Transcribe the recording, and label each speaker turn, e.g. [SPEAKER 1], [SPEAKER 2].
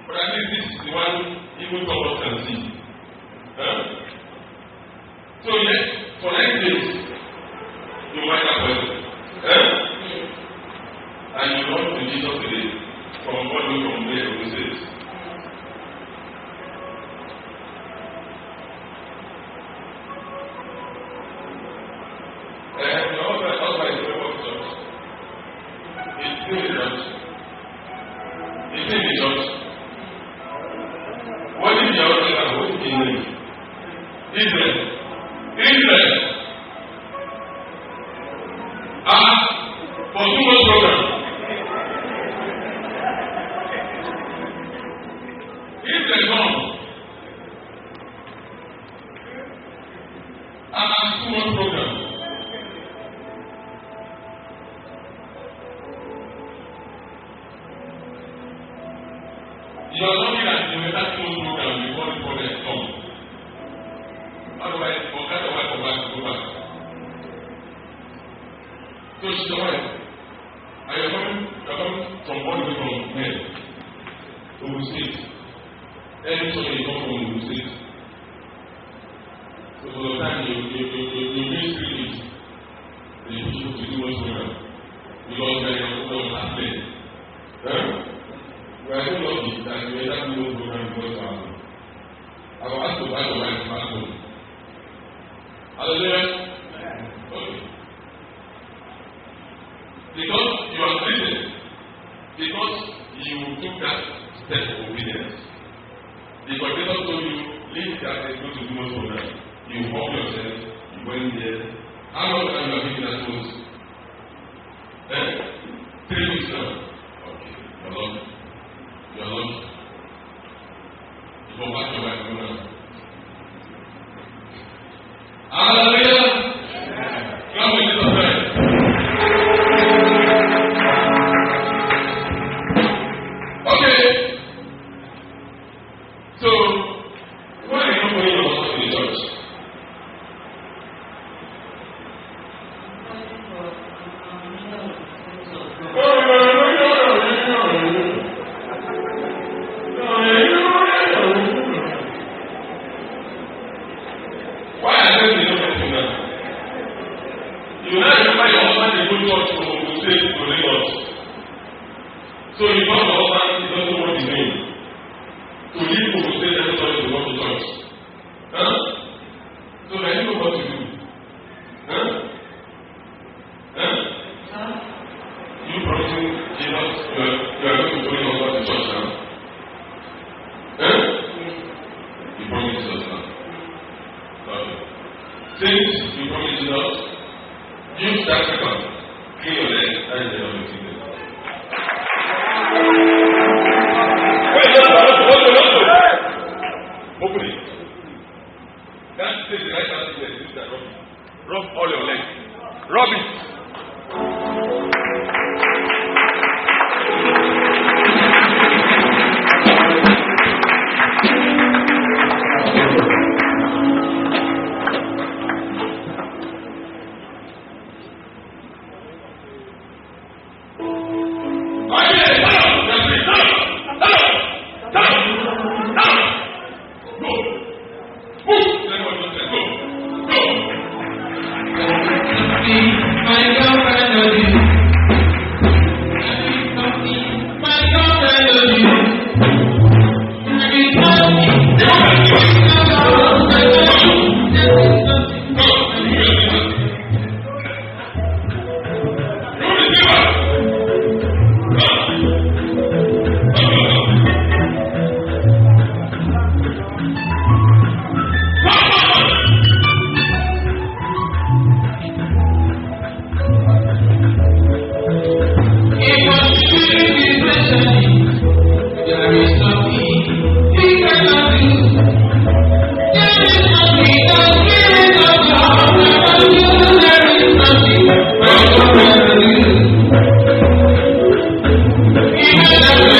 [SPEAKER 1] But at least this is the one even God can see. So yes, for 9 days, you might have well. And you run to Jesus today from all the way from there to the States. And the husband is a member of church. It's in the church. It's in the church. What is the husband and what is the name? Israel. Israel. For 2 months program. Israel come. 2 months program. You are looking at the better 2 months program before the problem comes. Otherwise, forget the wife of us to go back. So she's the wife. And you're coming from all the way from here. Ogun State. Every time you come from Ogun State. So for the time you ministry is the issue to do what's going on. Because they are all happening. We are so lucky that we have no program because I will ask to buy the wife back home. Hallelujah. Okay. Because you are Christian. Because you took that step of obedience. The coordinator told you, leave that and go to do most program. You help yourself, you went there. How long time you have been in that post? 3 weeks now. Okay. You're lucky. You're lucky. You go back to your wife now. Hallelujah. Come with Jesus Christ. Okay. So, why are you not putting your husband in the church? So you know the husband doesn't want his name. To leave people to say that church to go to church. So then you know what to do. You promising Jesus you are going to join your husband to church now? You promise Jesus now. Okay. Since you promise Jesus, use that second. Clean your leg and then you will see this. Open it. That's the right hand there. Use that rub. Rub all your legs. Rub it.
[SPEAKER 2] Thank you.